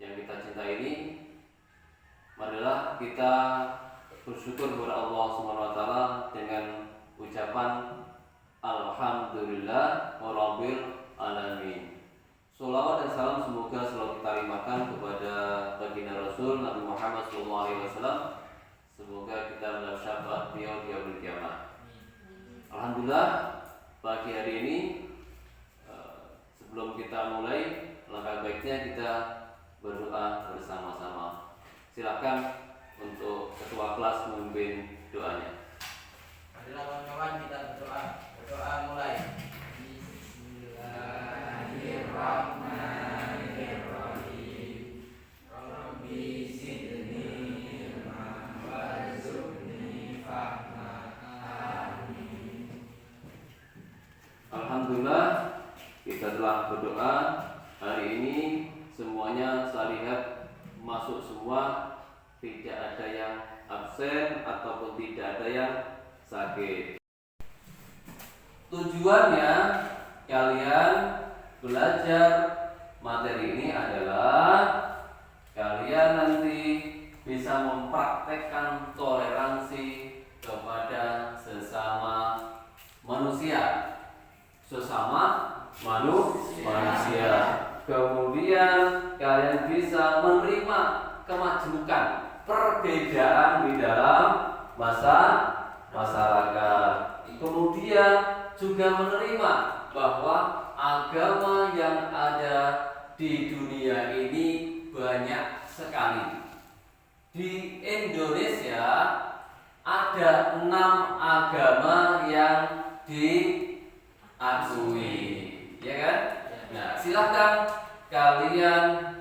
yang kita cintai ini, marilah kita bersyukur kepada Allah Subhanahu wa taala dengan ucapan alhamdulillah warabbil alamin. Sholawat dan salam semoga selalu kita limpahkan kepada baginda Rasul Nabi Muhammad SAW. Semoga kita mendapat syafaat beliau di yaumil qiyamah. Alhamdulillah, pagi hari ini sebelum kita mulai, langkah baiknya kita berdoa bersama-sama. Silakan untuk ketua kelas memimpin doanya. Marilah kawan-kawan kita berdoa. Berdoa mulai. Bismillahirrahmanirrahim. Rabbi zidni ilman warzuqni fahma. Amin. Alhamdulillah, kita telah berdoa. Hari ini semuanya saya lihat masuk semua, tidak ada yang absen ataupun tidak ada yang sakit. Tujuannya kalian belajar materi ini adalah kalian nanti bisa mempraktekkan toleransi kepada sesama manusia. Kemudian kalian bisa menerima kemajukan perbedaan di dalam masyarakat. Kemudian juga menerima bahwa agama yang ada di dunia ini banyak sekali. Di Indonesia ada 6 agama yang diakui, ya kan? Nah, silahkan kalian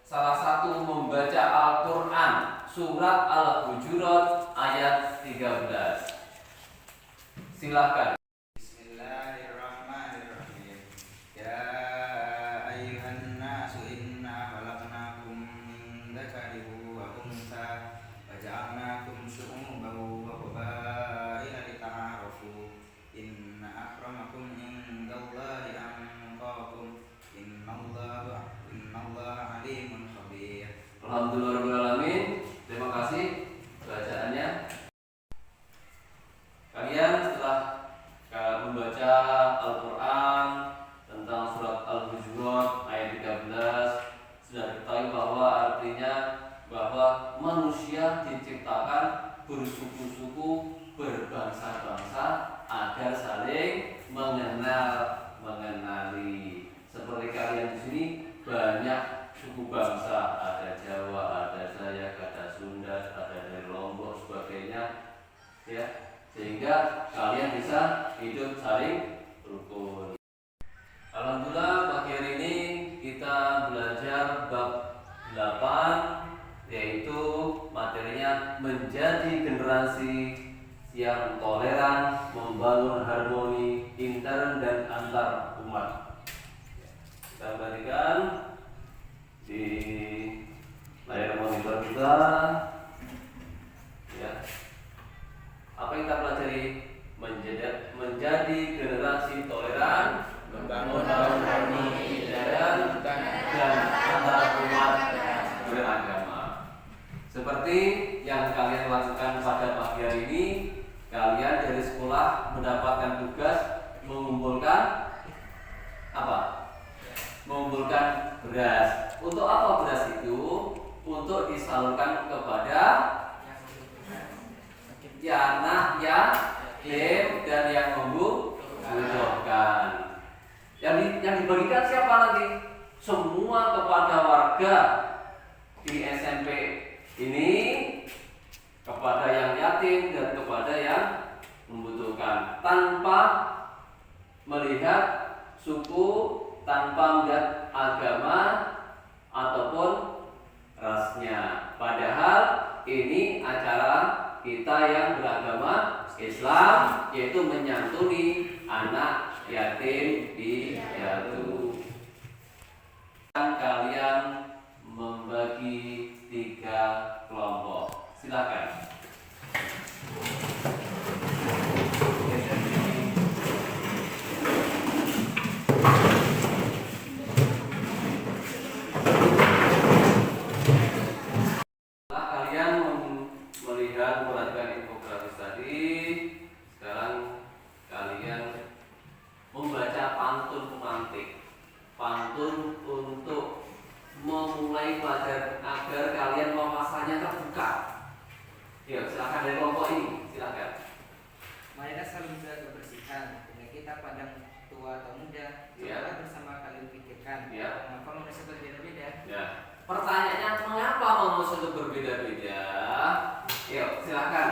salah satu membaca Al-Quran surat Al-Hujurat ayat 13. Silahkan. Bismillahirrahmanirrahim. Ya ayyuhan nasu inna khalaqnakum min dzakarin wa untha wa ja'alnakum syu'uban wa qabaila lita'arafu. Inna akramakum indallahi atqakum. Innallaha alimun khabir. Alhamdulillahirrahmanirrahim. Terima kasih bacaannya. Kalian setelah membaca Al-Quran tentang surat Al-Hujurat ayat 13 sudah diketahui bahwa artinya bahwa manusia diciptakan bersuku-suku, berbangsa-bangsa agar saling mengenali. Seperti kalian di sini banyak suku bangsa, ada Jawa, ada Dayak, ada Sunda, ada dari Lombok sebagainya, ya. Sehingga kalian bisa hidup saling rukun. Alhamdulillah, pagi hari ini kita belajar bab 8, yaitu materinya menjadi generasi yang toleran, membangun harmoni intern dan antar umat. Kita perhatikan di layar monitor kita, ya. Apa yang kita pelajari? Menjadi generasi toleran, membangun harmoni dan antar umat beragama. Seperti yang kalian lakukan pada pagi hari ini, kalian dari sekolah mendapatkan tugas mengumpulkan apa? Mengumpulkan beras. Untuk apa beras itu? Untuk disalurkan kepada anak yatim dan yang membutuhkan. Yang dibagikan siapa nanti? Semua kepada warga di SMP ini, kepada yang yatim dan kepada yang membutuhkan, tanpa melihat suku, tanpa melihat agama ataupun rasnya. Padahal ini acara kita yang beragama Islam, yaitu menyantuni anak yatim piatu. Kalian membagi 3 kelompok. Silakan. agar kalian wawasannya terbuka. Yuk, silakan dari kelompok ini, silakan. Marilah saling menjaga kebersihan. Bila kita pandang tua atau muda, cobalah bersama kalian pikirkan. Mengapa manusia berbeda-beda? Ya. Pertanyaannya, mengapa manusia itu berbeda-beda? Yuk, silakan.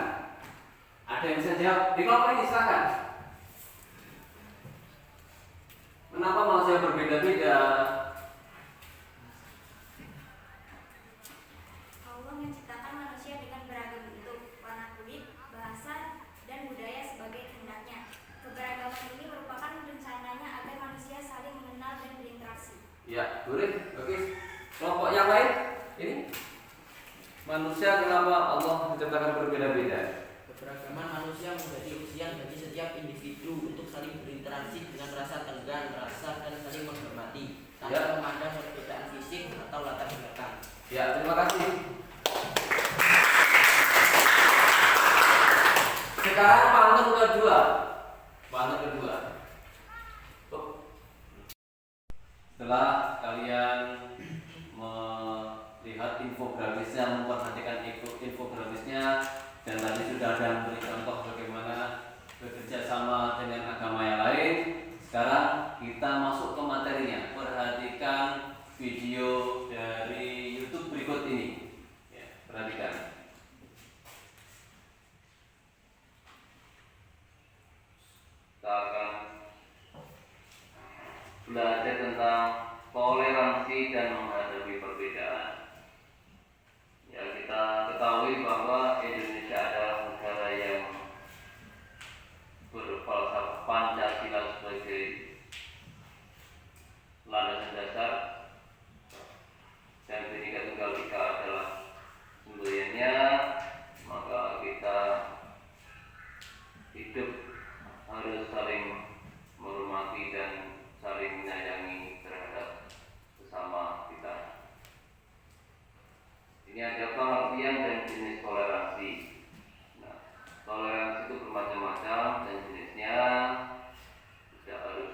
Ada yang bisa jawab di kelompok ini, silakan. Kenapa manusia berbeda-beda? Allah menciptakan manusia dengan beragam bentuk, warna kulit, bahasa, dan budaya sebagai kehendaknya. Keberagaman ini merupakan rencananya agar manusia saling mengenal dan berinteraksi. Ya, boleh. Oke. Kelompok yang lain ini manusia kenapa Allah menciptakan berbeda-beda? Keberagaman manusia menjadi ujian bagi setiap individu untuk saling berinteraksi dengan rasa tenggang, rasa dan saling menghormati tanpa memandang perbedaan fisik atau latar belakang. Ya, terima kasih. Sekarang pantun kedua. Setelah kalian melihat infografisnya, memperhatikan infografisnya, dan tadi sudah ada memberi contoh bagaimana bekerja sama dengan agama yang lain. Sekarang kita masuk ke materinya. Perhatikan video dari YouTube berikut ini. Ya, perhatikan. Kita akan belajar tentang toleransi dan menghadapi perbedaan. Ya, kita ketahui bahwa Indonesia adalah negara yang berfalsafah Pancasila sebagai landasan dasar dan Bhinneka Tunggal Ika adalah simbolnya. Maka kita hidup harus saling menghormati dan saling menyayangi terhadap sesama kita. Ini ada pengertian dan jenis toleransi. Nah, toleransi itu bermacam-macam dan jenisnya. Tidak harus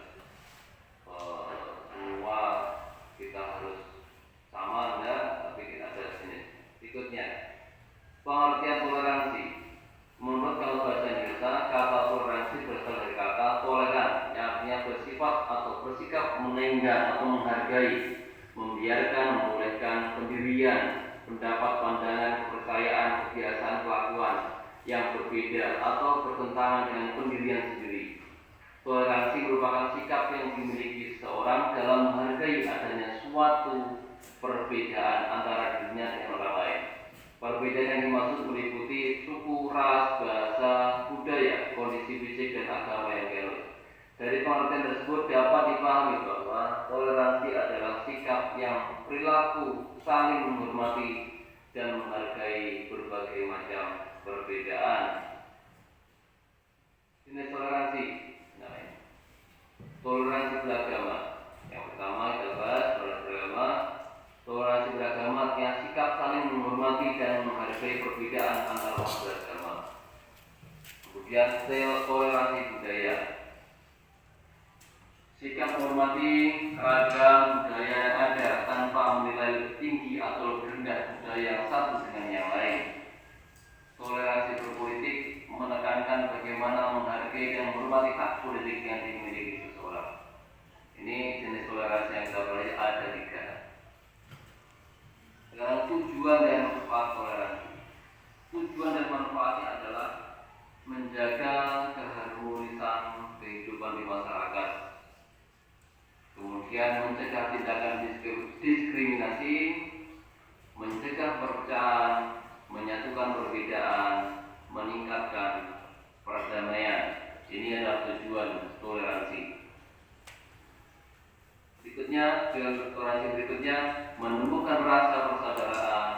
semua kita harus sama, enggak, tapi kita ada jenis berikutnya. Pengertian toleransi. Menurut kalau bahasa Indonesia, kata toleransi berasal dari kata toleran, yang artinya bersifat atau bersikap menenggang atau menghargai, membiarkan, membolehkan pendirian, pendapat, pandangan, kepercayaan, kebiasaan, kelakuan yang berbeda atau bertentangan dengan pendirian sendiri. Toleransi merupakan sikap yang dimiliki seseorang dalam menghargai adanya suatu perbedaan antara dirinya dengan orang lain. Perbedaan yang dimaksud meliputi suku, ras, bahasa, budaya, kondisi fisik, dan agama yang kelot. Dari pengertian tersebut dapat dipahami bahwa toleransi adalah sikap yang perilaku saling menghormati dan menghargai berbagai macam perbedaan. Jenis toleransi. Nah, toleransi beragama. Yang pertama kita bahas toleransi beragama. Toleransi beragama artinya sikap saling menghormati dan menghargai perbedaan antara umat beragama. Kemudian toleransi budaya. Sikap menghormati ragam budaya yang ada tanpa menilai lebih tinggi atau lebih rendah budaya yang satu dengan yang lain. Toleransi berpolitik menekankan bagaimana menghargai dan menghormati hak politik yang dimiliki seseorang. Ini jenis toleransi yang kita pelajari ada 3. Sekarang tujuan dan manfaat toleransi. Tujuan dan manfaatnya adalah menjaga keharmonisan kehidupan di masyarakat. Kemudian mencegah tindakan diskriminasi, mencegah perpecahan, menyatukan perbedaan, meningkatkan perdamaian. Ini adalah tujuan toleransi. Berikutnya, toleransi berikutnya menumbuhkan rasa persaudaraan,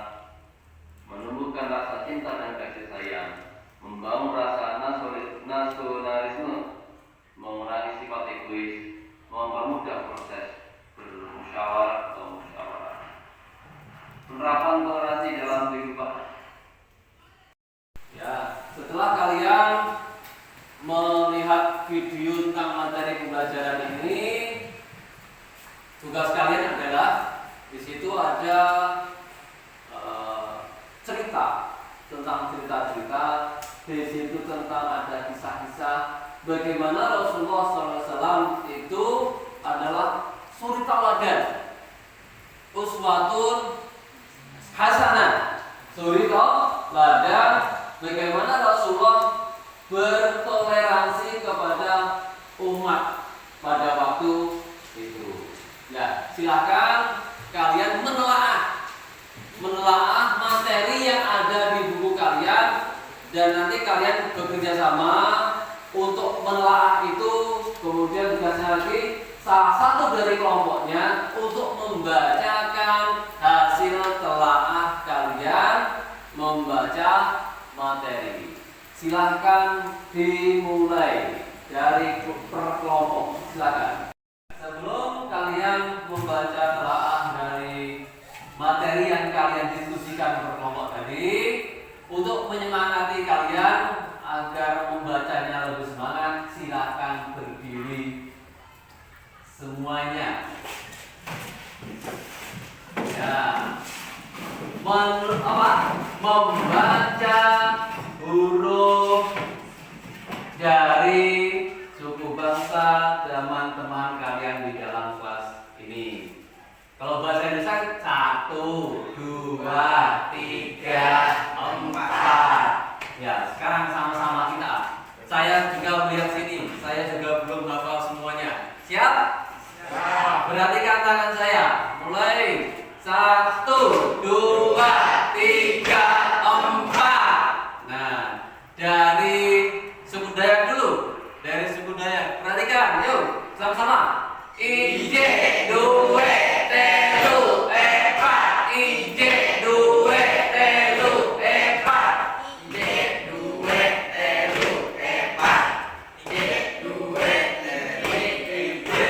menumbuhkan rasa cinta dan kasih sayang, membangun rasa nasionalisme, mengurangi sifat egois, mempermudah proses bermusyawarah atau musyawarah. Penerapan toleransi dalam kehidupan. Ya, setelah kalian melihat video tentang materi pembelajaran ini, tugas kalian adalah di situ ada bagaimana Rasulullah SAW itu adalah suri tauladan, uswatun hasanah, suri tauladan bagaimana Rasulullah bertoleransi kepada umat pada waktu itu. Ya, silakan kalian menelaah materi yang ada di buku kalian, dan nanti kalian bekerja sama untuk menelaah itu. Kemudian tugasnya lagi salah satu dari kelompoknya untuk membacakan hasil telaah kalian membaca materi. Silahkan dimulai dari per kelompok. Silahkan. Sebelum kalian membaca telaah dari materi yang kalian diskusikan per kelompok tadi, untuk menyemangati kalian agar membacanya lebih semangat, silahkan berdiri semuanya. Ya, membaca huruf dari suku bangsa teman-teman kalian di dalam kelas ini. Kalau bahasa Indonesia 1, 2, 3, 4. Ya, sekarang sama-sama kita. Saya juga melihat sini. Saya juga belum hafal semuanya. Siap? Siap. Perhatikan tangan saya. Mulai. 1, 2, 3, 4. Nah, dari suku Dayak dulu. Dari suku Dayak. Perhatikan, yuk, sama-sama. Ije, due, telu, epat. Ije, due, telu, epat. Ije, due, telu, epat. Ije, due, telu, ije.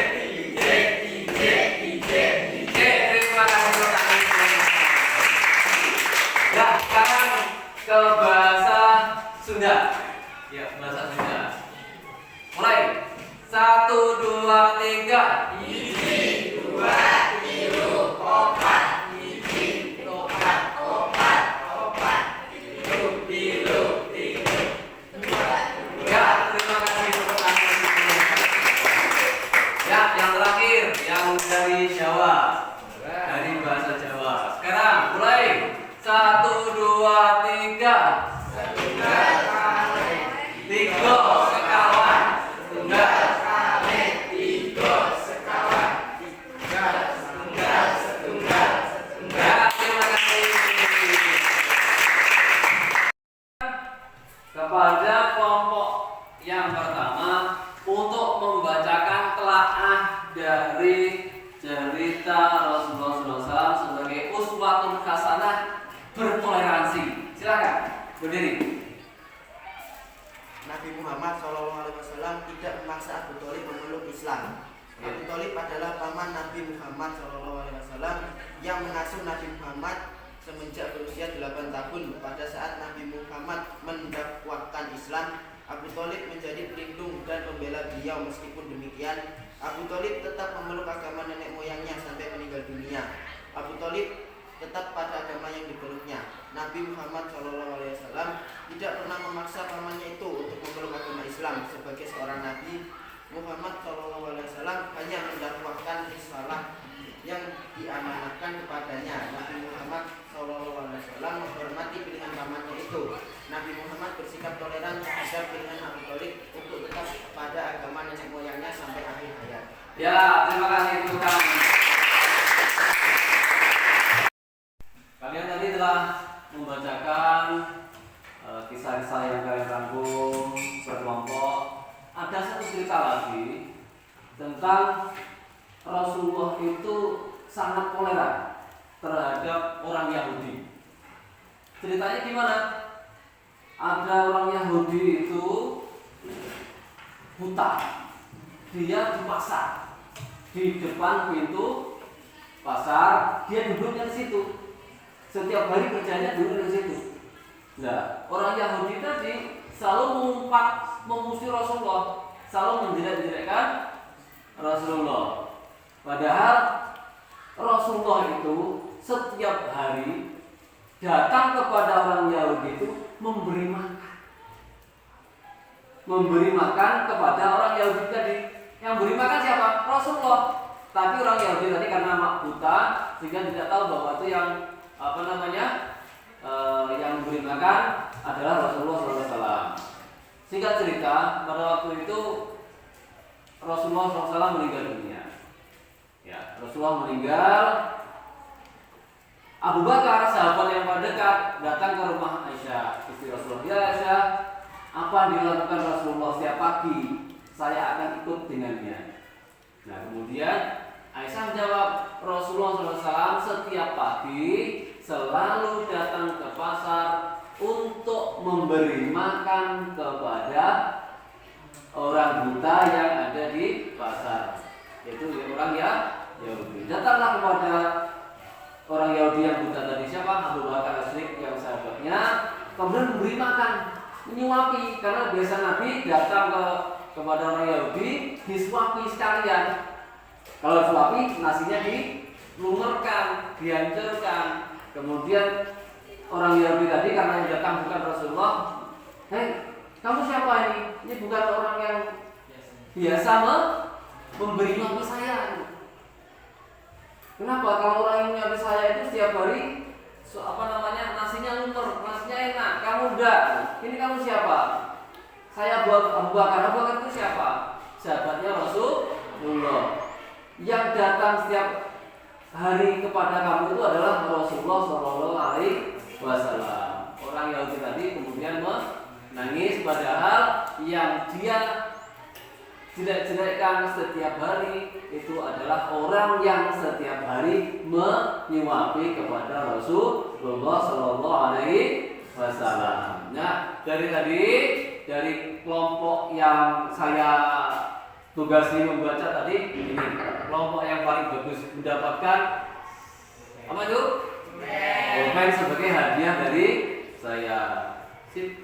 Terima kasih. Ya, sekarang ke bahasa Sunda. Ya, bahasa Sunda. Mulai. 1, 2, 3. Iji, 2, 3, 4. Iji, 4, 4, 3, 3. Ya, terima kasih untuk ya, yang terakhir yang dari Jawa, dari bahasa Jawa. Sekarang mulai. 1, 2, 3. Tiga sekawan. Tunggal. Kepada kelompok yang pertama untuk membacakan telaah dari cerita Rasulullah SAW sebagai uswatun hasanah bertoleransi. Silakan berdiri. Nabi Muhammad SAW tidak memaksa Abu Thalib memeluk Islam. Abu Thalib adalah paman Nabi Muhammad SAW yang mengasuh Nabi Muhammad semenjak berusia 8 tahun. Pada saat Nabi Muhammad mendakwahkan Islam, Abu Thalib menjadi pelindung dan pembela beliau. Meskipun demikian, Abu Thalib tetap memeluk agama nenek moyangnya sampai meninggal dunia. Abu Thalib tetap pada agama yang dipeluknya. Nabi Muhammad SAW tidak pernah memaksa pamannya itu untuk memeluk agama Islam. Sebagai seorang Nabi, Muhammad SAW hanya mendakwahkan risalah yang diamanahkan kepadanya. Nabi Muhammad SAW menghormati pilihan pamannya itu. Nabi Muhammad bersikap toleran terhadap pilihan Abu Thalib untuk tetap pada agama nenek moyangnya sampai akhir hayat. Ya, terima kasih Tuhan. Kalian tadi telah membacakan kisah-kisah yang kalian rangkum berkelompok. Ada satu cerita lagi tentang Rasulullah itu sangat toleran terhadap orang Yahudi. Ceritanya gimana? Ada orang Yahudi itu buta. Dia di pasar, di depan pintu pasar, dia duduknya di situ. Setiap hari kerjanya duduk di situ. Nah, orang Yahudi tadi selalu memusuhi Rasulullah, selalu menjelek-jelekkan Rasulullah. Padahal Rasulullah itu setiap hari datang kepada orang Yahudi itu memberi makan. memberi makan kepada orang Yahudi tadi. Yang beri makan siapa? Rasulullah. Tapi orang Yahudi tadi karena buta sehingga tidak tahu bahwa itu yang yang memberi makan adalah Rasulullah SAW. Singkat cerita, pada waktu itu Rasulullah SAW meninggal dunia. Ya, Rasulullah meninggal. Abu Bakar, sahabat yang paling dekat, datang ke rumah Aisyah, istri Rasulullah. Ya Aisyah, apa yang dilakukan Rasulullah setiap pagi? Saya akan ikut dengannya. Nah, kemudian Aisyah menjawab, Rasulullah SAW setiap pagi selalu datang ke pasar untuk memberi makan kepada orang buta yang ada di pasar, yaitu orang Yahudi. Datanglah kepada orang Yahudi yang buta tadi, siapa? Abu Bakar As-Siddiq yang sahabatnya, kemudian memberi makan, menyuapi, karena biasa Nabi datang kepada orang Yahudi disuapi sekalian. Kalau disuapi, nasinya dilumerkan, dihancurkan. Kemudian orang Yahudi tadi karena yang datang bukan Rasulullah, hei, kamu siapa ini? Ini bukan orang yang biasa memberi makan saya. Kenapa? Kalau orang yang menyuapi saya itu setiap hari nasinya lumer, nasinya enak, kamu enggak. Ini kamu siapa? Saya Abu Bakar. Abu Bakar itu siapa? Sahabatnya Rasulullah. Yang datang setiap hari kepada kamu itu adalah Rasulullah SAW. Orang Yahudi tadi kemudian menangis, padahal yang dia jelek-jelekkan setiap hari itu adalah orang yang setiap hari menyuapi kepada Rasulullah SAW. Nah, dari kelompok yang saya tugasi membaca tadi, ini kelompok yang paling bagus mendapatkan apa itu? Pulpen sebagai hadiah dari saya. Sip.